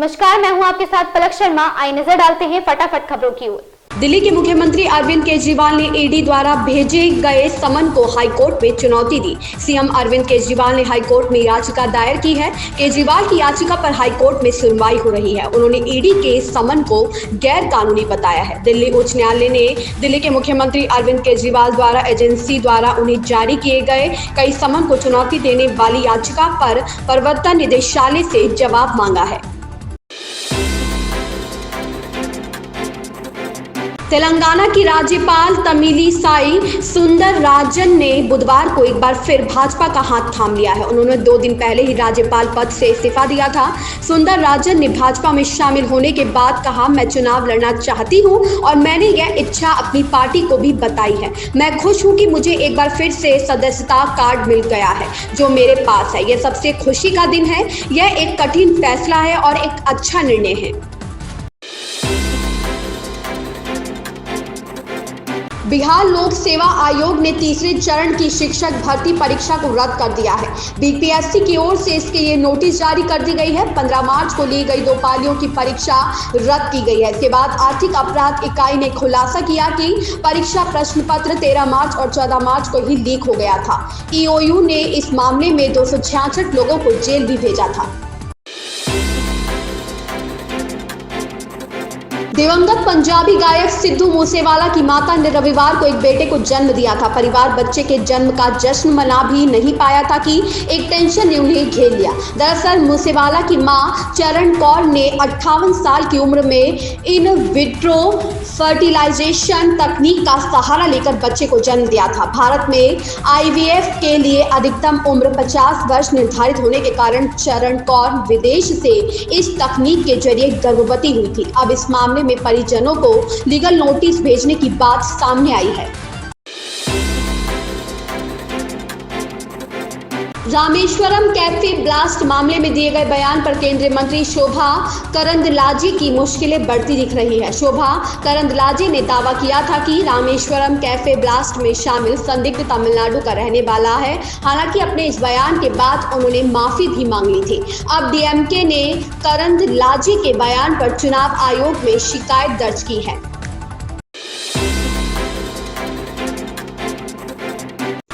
नमस्कार, मैं हूं आपके साथ पलक शर्मा। आइए नजर डालते हैं फटाफट खबरों की ओर। दिल्ली के मुख्यमंत्री अरविंद केजरीवाल ने ईडी द्वारा भेजे गए समन को हाईकोर्ट में चुनौती दी। सीएम अरविंद केजरीवाल ने हाईकोर्ट में याचिका दायर की है। केजरीवाल की याचिका पर हाईकोर्ट में सुनवाई हो रही है। उन्होंने ईडी के समन को गैर कानूनी बताया है। दिल्ली उच्च न्यायालय ने दिल्ली के मुख्यमंत्री अरविंद केजरीवाल द्वारा एजेंसी द्वारा उन्हें जारी किए गए कई समन को चुनौती देने वाली याचिका पर प्रवर्तन निदेशालय से जवाब मांगा है। तेलंगाना की राज्यपाल तमिलिसाई सुंदरराजन ने बुधवार को एक बार फिर भाजपा का हाथ थाम लिया है। उन्होंने 2 दिन पहले ही राज्यपाल पद से इस्तीफा दिया था। सुंदरराजन ने भाजपा में शामिल होने के बाद कहा, मैं चुनाव लड़ना चाहती हूं और मैंने यह इच्छा अपनी पार्टी को भी बताई है। मैं खुश हूं कि मुझे एक बार फिर से सदस्यता कार्ड मिल गया है जो मेरे पास है। यह सबसे खुशी का दिन है। यह एक कठिन फैसला है और एक अच्छा निर्णय है। बिहार लोक सेवा आयोग ने तीसरे चरण की शिक्षक भर्ती परीक्षा को रद्द कर दिया है। बीपीएससी की ओर से इसके लिए नोटिस जारी कर दी गई है। 15 मार्च को ली गई 2 पालियों की परीक्षा रद्द की गई है। इसके बाद आर्थिक अपराध इकाई ने खुलासा किया कि परीक्षा प्रश्न पत्र 13 मार्च और 14 मार्च को ही लीक हो गया था। ईओयू ने इस मामले में 266 लोगों को जेल भी भेजा था। दिवंगत पंजाबी गायक सिद्धू मूसेवाला की माता ने रविवार को एक बेटे को जन्म दिया था। परिवार बच्चे के जन्म का जश्न मना भी नहीं पाया था कि एक टेंशन ने उन्हें घेर लिया। दरअसल मूसेवाला की मां चरण कौर ने 58 साल की उम्र में इन विट्रो फर्टिलाइजेशन तकनीक का सहारा लेकर बच्चे को जन्म दिया था। भारत में आईवीएफ के लिए अधिकतम उम्र 50 वर्ष निर्धारित होने के कारण चरण कौर विदेश से इस तकनीक के जरिए गर्भवती हुई थी। अब इस मामले में परिजनों को लीगल नोटिस भेजने की बात सामने आई है। रामेश्वरम कैफे ब्लास्ट मामले में दिए गए बयान पर केंद्रीय मंत्री शोभा करंदलाजे की मुश्किलें बढ़ती दिख रही है। शोभा करंदलाजे ने दावा किया था कि रामेश्वरम कैफे ब्लास्ट में शामिल संदिग्ध तमिलनाडु का रहने वाला है। हालांकि अपने इस बयान के बाद उन्होंने माफी भी मांग ली थी। अब डीएमके ने करंदलाजे के बयान पर चुनाव आयोग में शिकायत दर्ज की है।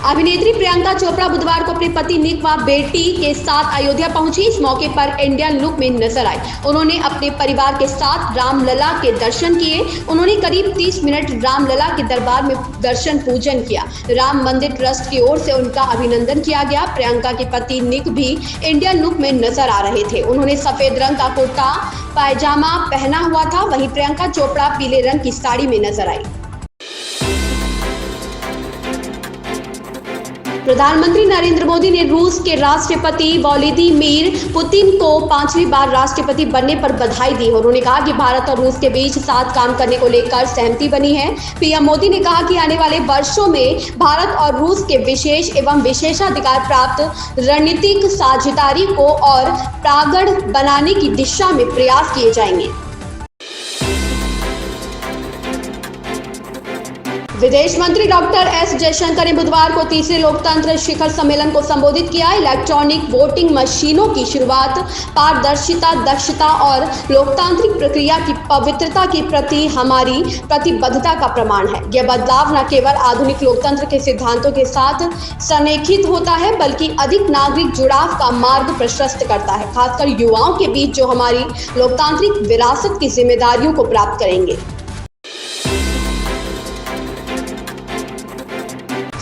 अभिनेत्री प्रियंका चोपड़ा बुधवार को अपने पति निक व बेटी के साथ अयोध्या पहुंची। इस मौके पर इंडियन लुक में नजर आई। उन्होंने अपने परिवार के साथ रामलला के दर्शन किए। उन्होंने करीब 30 मिनट रामलला के दरबार में दर्शन पूजन किया। राम मंदिर ट्रस्ट की ओर से उनका अभिनंदन किया गया। प्रियंका के पति निक भी इंडियन लुक में नजर आ रहे थे। उन्होंने सफेद रंग का कुर्ता पायजामा पहना हुआ था। वहीं प्रियंका चोपड़ा पीले रंग की साड़ी में नजर आई। प्रधानमंत्री नरेंद्र मोदी ने रूस के राष्ट्रपति व्लादिमीर पुतिन को 5वीं बार राष्ट्रपति बनने पर बधाई दी। उन्होंने कहा कि भारत और रूस के बीच साथ काम करने को लेकर सहमति बनी है। पीएम मोदी ने कहा कि आने वाले वर्षों में भारत और रूस के विशेष एवं विशेषाधिकार प्राप्त रणनीतिक साझेदारी को और प्रगाढ़ बनाने की दिशा में प्रयास किए जाएंगे। विदेश मंत्री डॉक्टर एस जयशंकर ने बुधवार को तीसरे लोकतंत्र शिखर सम्मेलन को संबोधित किया। इलेक्ट्रॉनिक वोटिंग मशीनों की शुरुआत पारदर्शिता, दक्षता और लोकतांत्रिक प्रक्रिया की पवित्रता के प्रति हमारी प्रतिबद्धता का प्रमाण है। यह बदलाव न केवल आधुनिक लोकतंत्र के सिद्धांतों के साथ संरेखित होता है बल्कि अधिक नागरिक जुड़ाव का मार्ग प्रशस्त करता है, खासकर युवाओं के बीच जो हमारी लोकतांत्रिक विरासत की जिम्मेदारियों को प्राप्त करेंगे।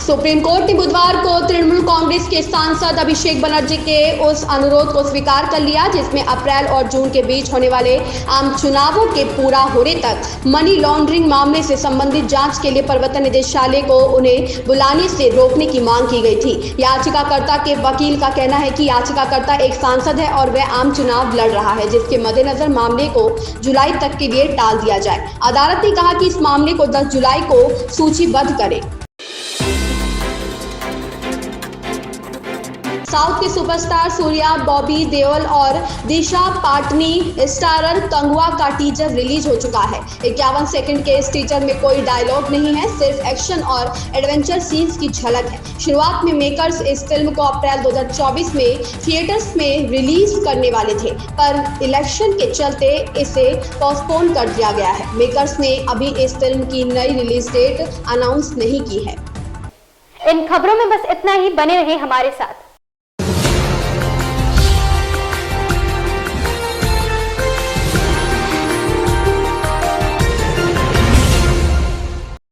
सुप्रीम कोर्ट ने बुधवार को तृणमूल कांग्रेस के सांसद अभिषेक बनर्जी के उस अनुरोध को स्वीकार कर लिया जिसमें अप्रैल और जून के बीच होने वाले आम चुनावों के पूरा होने तक मनी लॉन्ड्रिंग मामले से संबंधित जांच के लिए प्रवर्तन निदेशालय को उन्हें बुलाने से रोकने की मांग की गई थी। याचिकाकर्ता के वकील का कहना है कि याचिकाकर्ता एक सांसद है और वह आम चुनाव लड़ रहा है, जिसके मद्देनजर मामले को जुलाई तक के लिए टाल दिया जाए। अदालत ने कहा कि इस मामले को 10 जुलाई को सूचीबद्ध करें। साउथ के सुपरस्टार सूर्या, बॉबी देओल और दिशा पाटनी स्टारर कंगवा का टीजर रिलीज हो चुका है। 51 सेकंड के इस टीजर में कोई डायलॉग नहीं है, सिर्फ एक्शन और एडवेंचर सीन्स की झलक है। शुरुआत में मेकर्स इस फिल्म को अप्रैल 2024 में थिएटर्स में रिलीज करने वाले थे, पर इलेक्शन के चलते इसे पोस्टपोन कर दिया गया है। मेकर्स ने अभी इस फिल्म की नई रिलीज डेट अनाउंस नहीं की है। इन खबरों में बस इतना ही। बने रहे हमारे साथ।